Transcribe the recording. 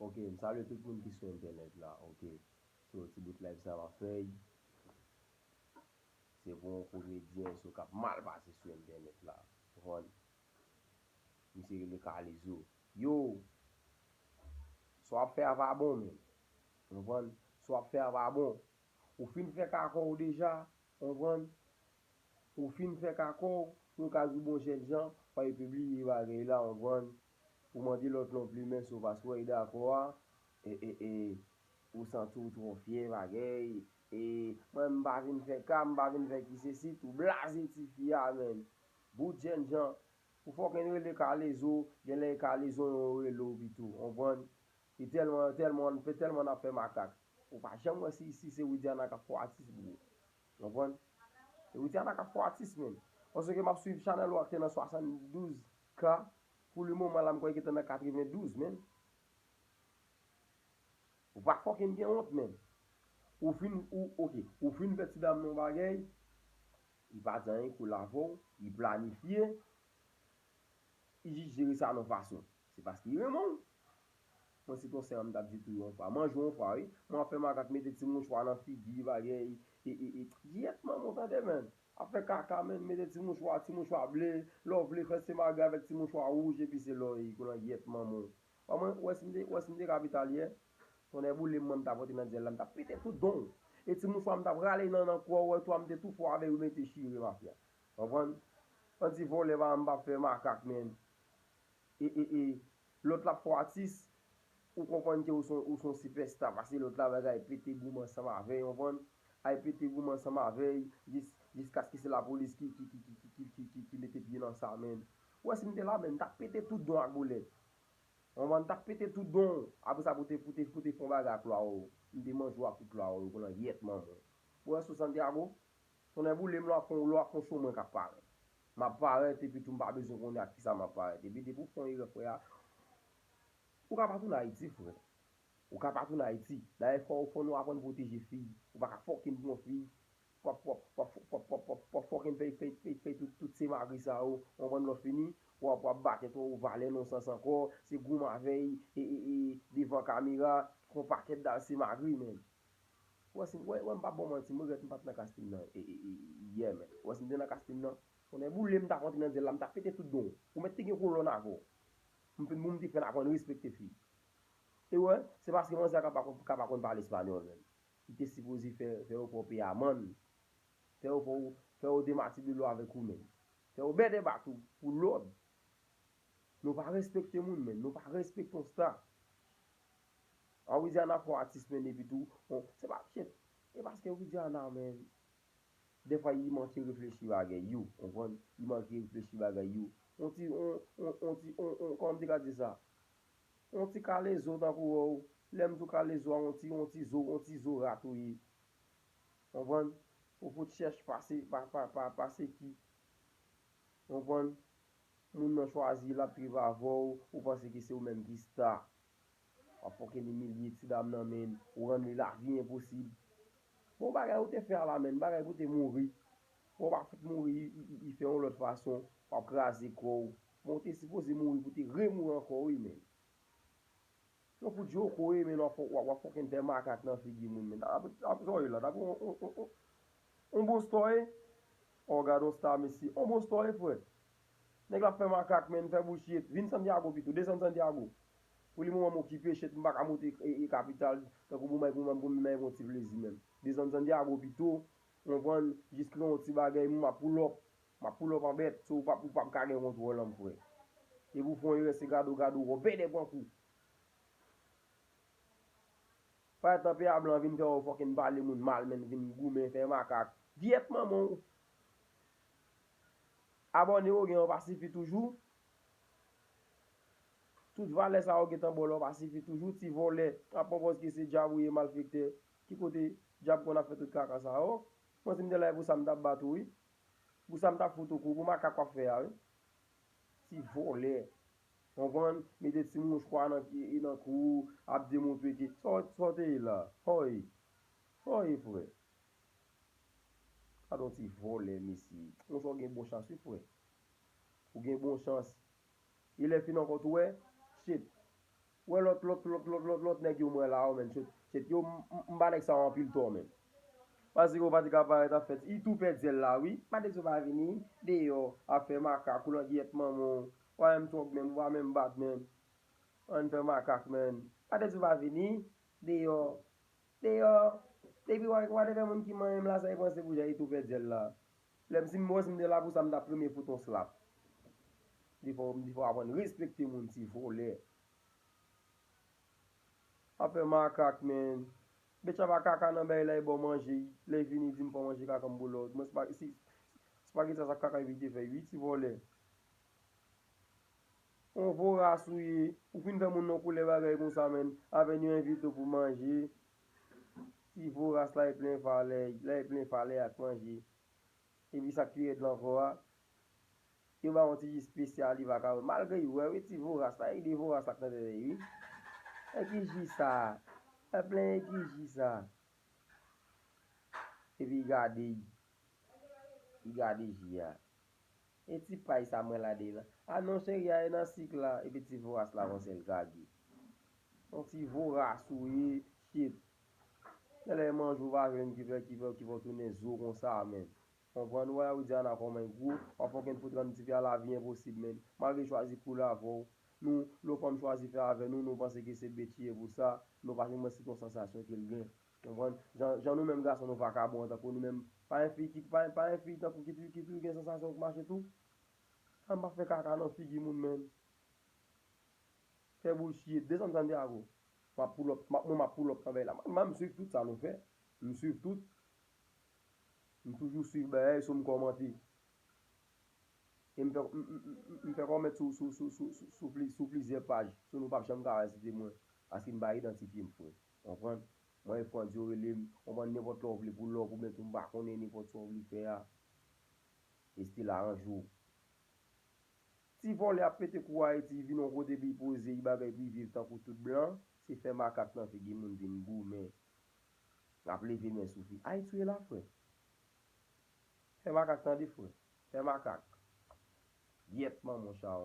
Ok, m salue tout moun ki sou internet la, ok. So, ti bout live sa va fey, se bon komedyen sou kap mal pase sou internet la. Ron, mi se le ka lezo. Yo, so ap fè ava bon men. Ron, so ap fè ava bon. Ou fin fè kakor ou deja, ron, ou fin fè kakor, nou ka zou bon jen jan, pa e publi bagay la, ron, pou mandi lot non pli men sou paswa e da kwa, ou santou tron fye bagay, mwen mba vin fè kam, mba vin fè ki se si, tou blaze ti fya men. Bout jen jan, ou fò ken re le ka lezo, gen le ka lezo yon re lo bitou, ron, e telman ap fè makak. Ou pa jem wè si se wè di an ak fò artis bro. Ron, e wè di an ak fò artis men. Onse ke map suiv chanel wak te nan 72K, pou li moun malam kwa ki te nan 92 men. Ou pa fokin gen hont men. Ou fin fè ti dam non bagay, i pa jan yon kou lavou, i planifiye, i ji jiri sa non fason. Se paski yon moun. Mwen si ton se am dap di tou yon fwa. Manjou yon fwa, mwen fè makak mette ti moun chwa nan figi bagay, yetman moun tante men. Apre kaka men, mette ti moun chwa ble, lò ble fè se maga vek ti moun chwa rouge, epi se lò yon yetman moun. Wè si mde kapital ye, tonè bou le mwen mtavote nan djel la, mta pete tout don. Et ti moun chwa mtav rale nan kwa wè, to mte tout fwa ave ou mette chire mafya. Wapon? An ti vole va mba fè makak men. Lot la fwa atis, ou kompon ke ou son superstar, pasi lot la vega e pete gouman sa ma vey, a e pete gouman sa ma vey, jiska ki se la polis ki mette piye nan sa men. Ou si mte la men, tak pete tout don ak boulet. Tak pete tout don, apou sa pote fon baga ak lwa ou, mte manjou ak tout lwa ou, konan yetman men. Ou e sou Santiago, konan bou lem lwa fon chou men kap pare. Ma pare, te pi tou mba bezon konen ak ki sa ma pare. Te pi te pou fon yi refre ya, ou ka patou na Haiti, fwe. Ou ka patou na Haiti. Da e fò nou apon proteje fi. Ou baka fokin bon fi. Pou fokin fey tout se magri sa ou. On van lo fini. Ou baket ou valen non sens ankor. Se gouman vey. Devan kamera. Kon paket dal se magri men. Wè mpa bon manti. Mwen ret mpat nan kastin nan. Ye men. Wè si mde nan kastin nan. On e bou lem ta konti nan zel la. Mta pete tout don. Ou mette gen kolon avon. Mwen mte fè akon respekte fi. E wè, se paske mwen se kap akon par l'Espanyol men. I te sipozi fè ou pou pe aman. Fè ou demati de lo avek ou men. Fè ou bede batou pou l'od. Nou pa respekte moun men. Nou pa respekte ton sta. An wè di an afro artist men epi tou. Se pa chet. E paske wè di an a men. De fwa yi manki reflechi bagay you. Yi manki reflechi bagay you. Kon ti ka di sa? On ti ka lezo tan kou ou, lem tou ka lezo, on ti zo ratou yi. On van, ou fout chèche pase ki. On van, moun nan chwazi la priva avou, ou panse ki se ou men ki sta. A foke ni milye ti dam nan men, ou ran li la vi imposib. Bon bagay ou te fè la men, bagay ou te mouri. Ou pa foute mouri, yi fè yon lot fason, pa krasi kou. Bon te sipoze mouri, pou te remou an kou yi men. Non pou diyo kowe men wap fokin te makak nan figi moun men. Ap zoye la, on bon story. On gade on star mesi. On bon story fwe. Nèk la fè makak men, fè bouchit. Vin Santiago pito, desan Santiago. Pou li moun kipe chet mbak amote e kapital. Tako pou mwen yon ti vlezi men. Desan Santiago pito. On van jiskri yon ti bagay moun ma pull up. Ma pull up an bet. So pou pap kage yon tou lan fwe. E pou fon yon se gado robe de bon kou. Pa etan pe a blan vin fè ou fokin bali moun mal men vin goumen fè makak. Dietman moun. Abone ou gen ou pasifi toujou. Tout vale sa ou getan bol ou pasifi toujou. Ti vole, apopos ki se jab ou ye mal fikte. Ki kote jab kon a fè tout kaka sa ou. Mwen si mde la pou sa mta batou ou. Pou sa mta fotokou pou makak wap fè a ou. Ti vole. On van, me de ti moun chkwa nan kou, ap demontre ki, sote yi la, hoy fwe. Adon ti vole, misi. On so gen bon chans, fwe. Ou gen bon chans. Il e finan kote we, shit. Ouais, l'autre nèg yo mwen la ou men, chet yo m'ba nek sa an pile to men. Parce que pas de capable en fait, il tout perd là oui, pas de va venir dehors à faire macaque ou l'enguette maman. Ouais, même ton même, ouais même bat même. On fait macaque men. Pas de va venir dehors. Dehors. Depuis ouais, ouais de monde qui même là ça pense pour j'ai tout perd là. Même si moi si me là pour ça me da premier photon slap. Il faut apprendre respecter mon si volé. Après macaque men. Betcha va caca nan bay là bon manger. Là fini dit me pas manger caca comme boulot. Moi c'est pas si spaghetti ça caca éviter fait 8 si volé. On va rasouiller. Ou fin faire mon non pour les bagages comme ça men. Avec nous invite pour manger. Si vous ras là est plein fallait à manger. Et puis ça crée de l'envoi. Il va un petit spécial il va malgré ouais si vous ras là, il vous ras là dans oui. Et qui dit ça? Et plein qui dit ça? Et puis regardez Gia. Et ti paille ça moi là dedans. Ah non chérie, il y a un cycle là et puis ti vous ras là on c'est le gagé. On ti vous rasouiller shit. Les mange ou va qui va tourner zo comme ça men. On prend nous ou dire na comme un gros, on faut qu'on faut prendre faire la vie impossible men. Malgré choisi pour la avant, nous comme choisi faire avec nous pensons que c'est bêtise pour ça, nous pas même c'est une sensation qu'il gagne. On prend Jean nous même garçon nous pas ka bon pour nous même pas un fille qui pas un fille tant qui gagne sensation marche tout. On pas faire caca dans fille moun men. Fait bullshit, descendre dans des ma pull up, ma pull up là. Même suivre tout ça nous fait. Nous suivre tout. Nous toujours suivre ben sur me commenter. Et me faire remettre sous plusieurs pages. Sur nous pas jamais garantir c'était moi parce qu'il m'a identifié me frère. Comprendre? Moi il faut dire on prend n'importe quoi pour l'or pour mettre on pas connaît n'importe quoi pour faire et style arrange. Si vol a pété quoi et si vient côté bi poser il bagay puis vivre tant pour tout blanc, c'est faire macaque nan fait moun vinn bou mais appeler vinn men soufi. Ay tu es là frère. Fais macaque tant des frère. Fais macaque. Diètement mon chat.